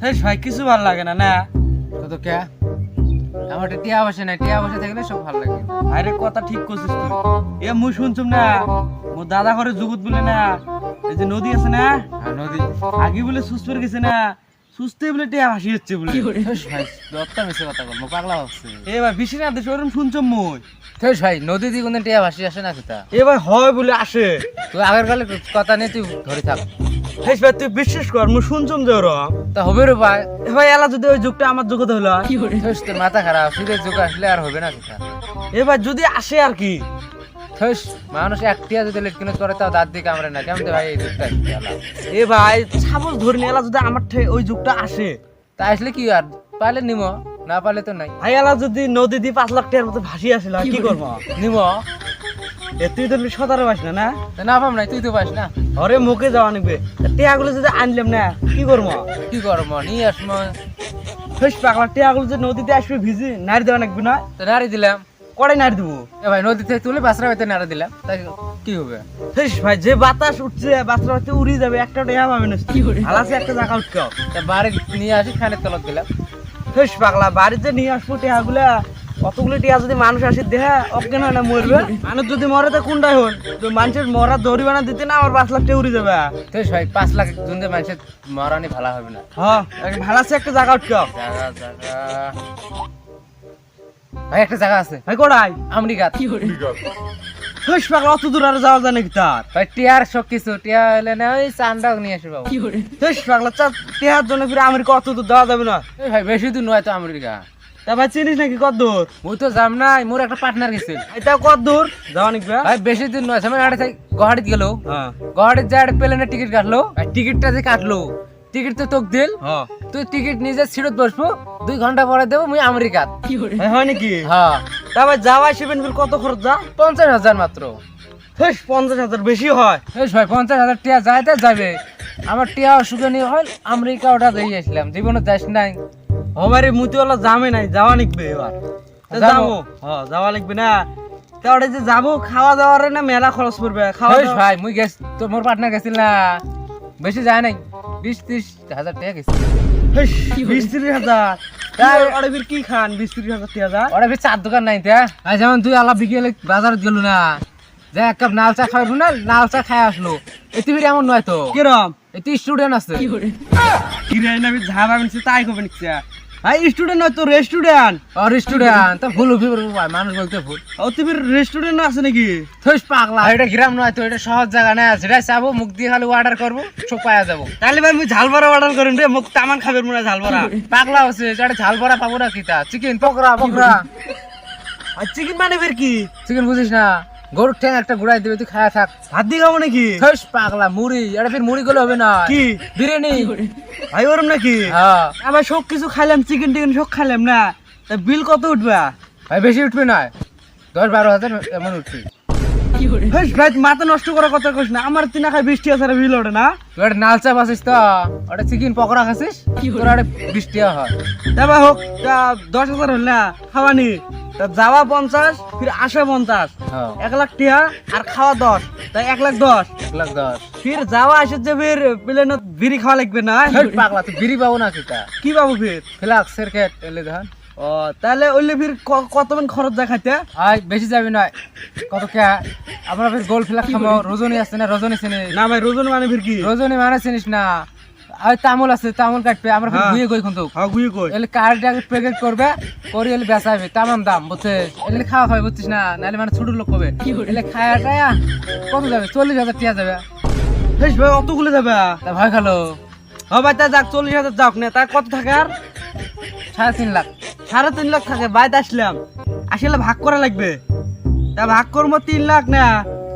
ভাই কিছু ভালো লাগে না না তো কে আমার টিয়া বসে না, টিয়া বসে থাকলে সব ভালো লাগে। আরে কথা ঠিক করছিস তুই। এ মুই শুনছুম না মোর দাদা ঘরে জুগুত বলে না, এই যে নদী আছে না নদী আগে বলে সুস্থ হয়ে গেছে না, সুস্থ বলে টিয়া ভাসি হচ্ছে বলে। ভাই দত্তা মিশে কথা বল, পাগলা হচ্ছে। এ ভাই বেশি না দেশ ওরম শুনছুম মুই। ভাই নদী দিয়ে কোন টিয়া ভাসি আসে না কোথা? এ ভাই হয় বলে আসে। তুই আগের কালে কথা নেই, তুই ধরে থাক। ভাই তুই বিশ্বাস কর মুই শুনছুম যে ওরম। তা হবে রে ভাই। এ ভাই এলা যদি ওই যুগটা আমার যুগতে হলো, তোর মাথা খারাপ, সুদের যুগ আসলে আর হবে না কোথা। এ ভাই যদি আসে আর কি। মানুষ এক টিয়া যদি লেট কিনে করে তাও দাঁত দিয়ে কামড়ে না, কেমন ভাই এই যুগটা আসছে আলা। এ ভাই সাপোজ ধরে নিয়ে এলা যদি আমার ওই যুগটা আসে, তা আসলে কি আর পালে নিম, না পালে তো নাই। ভাই এলা যদি নদী দিয়ে 5 লাখ টাকার মতো ভাসি আসলে কি করবো? নিম এ তুই তো সতারে পাস না না, না পাম নাই, তুই তো পাস না। ঘরে মুখে যাওয়া নিবে টিয়াগুলো যদি আনলাম না কি করবো? কি করবো নিয়ে আসমো। ফেস পাগলা টিয়াগুলো যে নদীতে আসবে ভিজি নাড়ি দেওয়া নাকবে না, তো নাড়ি দিলাম। কড়াই নাড়ি দেবো। এ ভাই নদী থেকে তুলে বাসরা হইতে নাড়া দিলাম, তাই কি হবে? ফেস ভাই যে বাতাস উঠছে বাতাস হচ্ছে উড়ে যাবে, একটা টিয়া পাবে না। আলাসে একটা জায়গা উঠকাও, তা বাড়ি নিয়ে আসি ফ্যানের তলত দিলাম। ফেস পাগলা বাড়িতে নিয়ে আসবো টিয়াগুলা, অতগুলো টিয়া যদি মানুষ আসে দেহা অজ্ঞান হয় না মরবে। মানুষ যদি মরে তো কোনটাই হল, তো মানুষের মরা দড়ি বানা দিতে না আমার 5 লাখ টাকা উড়ে যাবে। ভাই 5 লাখ জুন্দে মানুষের মরানি ভালো হবে না। হ্যাঁ ভালো আছে একটা জায়গা উঠকাও। ভাই একটা জায়গা আছে ভাই কোড়াই আমেরিকা। ফেস পাগলা অত দূর আর যাওয়া যায় নাকি তার? ভাই টিয়ার সব কিছু, টিয়া হলে না ওই চান্ডাও নিয়ে আসবে বাবু। ফেস পাগলা টিয়ার জন্য ফিরে আমেরিকা অত দূর যাওয়া যাবে না। ভাই বেশি দূর নয় তো আমেরিকা। তা ভাই চিনিস নাকি কত দূর? মুই তো যাম নাই, মোর একটা পার্টনার গেছিল। এটা কত দূর যাওয়া নিকবে? ভাই বেশি দূর নয়, আমি আড়ে থেকে গুয়াহাটিতে গেল। হ্যাঁ গুয়াহাটিতে যায় প্লেনের টিকিট কাটলো, টিকিটটা যে কাটলো টিকিট তো তোক দিল, হ্যাঁ তুই টিকিট নিজে সিটত বসবো, 2 ঘন্টা পরে দেবো মুই আমেরিকা। ভাই হয় নাকি? হ্যাঁ তা ভাই যাওয়া সেভেন বিল কত খরচ যা? 50,000 মাত্র। ফেস 50,000 বেশি হয়। ভাই 50,000 টিয়া যাইতে যাবে, আমার টিয়া অসুখে নিয়ে হয় আমেরিকা ওটা দিয়ে আসলাম, জীবনে যাস নাই। হবারে মুতিওয়ালা জামে নাই, যাওয়া নিকবে এবার। তা যাবো। যাবো হ্যাঁ যাওয়া লাগবে না। তা ওটা যে যাবো খাওয়া দাওয়ার না মেলা খরচ পড়বে খাওয়া দাওয়া। ভাই মুই গেছ তো মোর পার্টনার গেছিল না, বেশি যায় নাই, 20-30,000 টাকা গেছে। ফেস 20-30,000 তাই ওটা ফির কি খান 20-30,000 টাকা? ওরা বেশ চার দোকান নাই তা। ভাই যেমন তুই আলা বিকেলে বাজারে গেল না, যে এক কাপ লাল চা খাইবো না, লাল চা খাই আসলো, এতে ফিরে এমন নয় তো। কিরম এতে স্টুডেন্ট আছে। কি রে না যা ভাবেন তাই করবেন নিচ্ছে। ভাই স্টুডেন্ট নয় তো রেস্টুরেন্ট। আর স্টুডেন্ট তা ভুল উঠি পড়বো ভাই, মানুষ বলতে ভুল। ও তুমি রেস্টুরেন্ট আছে নাকি? থইস পাগলা, এটা গ্রাম নয় তো, এটা শহর জায়গা না, যেটা চাবো মুখ দিয়ে খালি অর্ডার করবো, সব পাওয়া যাবো। তাহলে ভাই আমি ঝাল বড়া অর্ডার করেন রে, মুখ তামান খাবেন মনে হয় ঝাল বড়া। পাগলা হচ্ছে এটা ঝাল ভরা পাবো না কিতা, চিকেন পকোড়া পকোড়া। আর চিকেন মানে ফের কি? চিকেন বুঝিস না, গরুর ঠ্যাং একটা গুড়াই দিবে, তুই খায়া থাক। ভাত দিয়ে খাবো নাকি? থইস পাগলা, মুড়ি, এটা ফির মুড়ি গুলো হবে না কি বিরিয়ানি। ভাই ওরম নাকি? হ্যাঁ আবার সব কিছু খাইলাম, চিকেন টিকেন সব খাইলাম না, তা বিল কত উঠবে? ভাই বেশি উঠবে না, 10-12 হাজার এমন উঠবে। ভাই ভাই মাথা নষ্ট করার কথা কইস না, আমার তিনা খাই 20 টাকা বিল ওঠে না। তুই একটা নাল চা পাচ্ছিস তো, ওটা চিকেন পকোড়া খাচ্ছিস, তোর একটা 20 টাকা হয়। তা ভাই হোক, তা 10,000 হল না খাওয়ানি, তা যাওয়া 50 ফির আসা 50, হ্যাঁ 1 লাখ টাকা আর খাওয়া 10, তাই 1,10,000। 1,10,000। ফির যাওয়া আসে যে ফির প্লেনত বিড়ি খাওয়া লাগবে না? হেই পাগলা, তুই বিড়ি পাবো না কিতা, কি পাবো ফির? ফ্লাক্স সেরকেট এলে ধান। ও তাহলে ওইলে ফির কতক্ষণ খরচ যায় খাইতে? আই বেশি যাবি না, কত কে আমরা ফির গোল ফ্লাক্স খাবো, রজনী আছে না, রজনী চিনিস? না ভাই রোজন মানে ফির কি? রজনী মানে চিনিস না, আর তামুল আছে, তামুল কাটবে, আমরা ফির হ্যাঁ। গুয়ে গই কিন্তু হ্যাঁ গুই কই। এলে কার্ডটাকে প্যাকেট করবে, করে এলে বেচাবে তামাম দাম, বুঝছিস? এলে খাওয়া খাবে, বুঝছিস না, নাহলে মানে ছোট লোক হবে। এলে খায়া টায়া কত যাবে? 40,000 টাকা যাবে। বেশ ভাই অতগুলো যাবে? তা ভয় খালো ও ভাই তা যাক 40,000 যাক না, তার কত থাকে আর? 3.5 লাখ। 3.5 লাখ থাকে, বাইতে আসলাম আসলে ভাগ করা লাগবে। তা ভাগ করবো 3 লাখ না,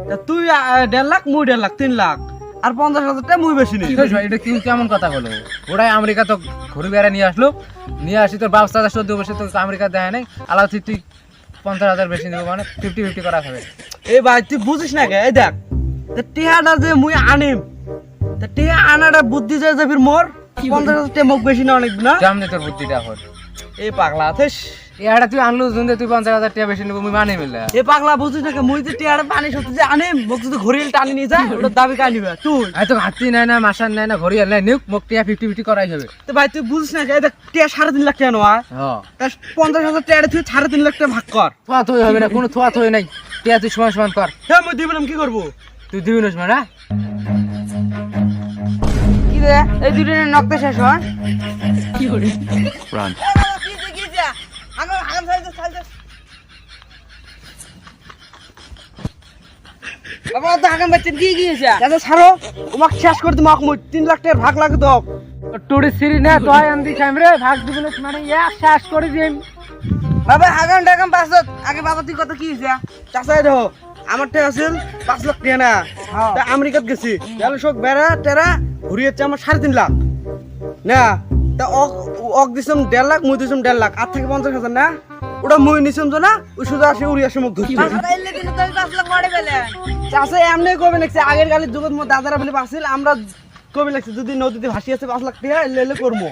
তা তুই 1.5 লাখ মুই 1.5 লাখ, 3 লাখ আর 50,000 টাকা মুই বেশি নি। এটা কি কেমন কথা হলো? ওরাই আমেরিকা তো ঘুরে বেড়া নিয়ে আসলো, নিয়ে আসি তোর ব্যবস্থা 14 বছর তো আমেরিকা দেয় নাই, আলাদা তুই 50,000 বেশি নেবো, মানে 50-50 করা খাবে। এই ভাই তুই বুঝিস না কে? এই দেখ টিহাটা যে মুই আনিম, তা টিহা আনাটা বুদ্ধি যায় যে ফির মোর 50,000 টাকা মুখ বেশি না অনেক না। জামনে তোর বুদ্ধিটা হল। এই পাগলা আছিস এটা তুই আনলু জুন্দে তুই 50,000 টাকা বেশি নেবো মুই মানে মিলে এ পাগলা বুঝিস না মুই যে টিয়ারে পানি সত্যি যে আনে মোক যদি ঘড়িল টানি নিয়ে যায় ওটা দাবি কাই নিবে তুই আই তো হাতি নাই না মাসান নাই না ঘড়ি নাই নিক মোক টিয়া 50-50 করাই হবে তো ভাই তুই বুঝিস না এটা টিয়া 3.5 লাখ টাকা নেওয়া হ্যাঁ তা 50,000 টাকা তুই 3.5 লাখ টাকা ভাগ কর থোয়া থই হবে না কোনো থোয়া থই নাই টিয়া তুই সমান সমান কর হ্যাঁ মুই দিবেন কি করবো তুই দিবি না মানে কি রে এই দুদিনের নকতে শেষ হয় কি করে Run. বাবা তো আগাম বাচ্চা কি গিয়েছে আচ্ছা ছাড়ো তোমাকে শেষ করে দিমাক মুই 3 লাখ টাকার ভাগ লাগে তো টুড়ি সিরি না তোই আনদি খাইম রে ভাগ দিবি না মানে এক শেষ করে দিম বাবা আগাম টাকাম 5 লাখ আগে বাবা তুই কত কি হইছে চাচাই দেখো আমার টাকা আছিল 5 লাখ টাকা না তা আমেরিকাত গেছি তাহলে সব বেড়া টেরা ঘুরিয়েছে আমার 3.5 লাখ না তা অক দিছম 1.5 লাখ মুই দিছম 1.5 লাখ আর থেকে 50,000 না ওটা মুই নিছম তো না ওই সুদা আসে উড়ি আসে মুখ ধরছি চাষে এমনি কবে লাগছে আগের গালির যুগত মো দাদারা বলে পাছিল আমরা কবে লাগছে যদি নদীতে ভাসি আছে 5 লাখ টাকা এলে করবো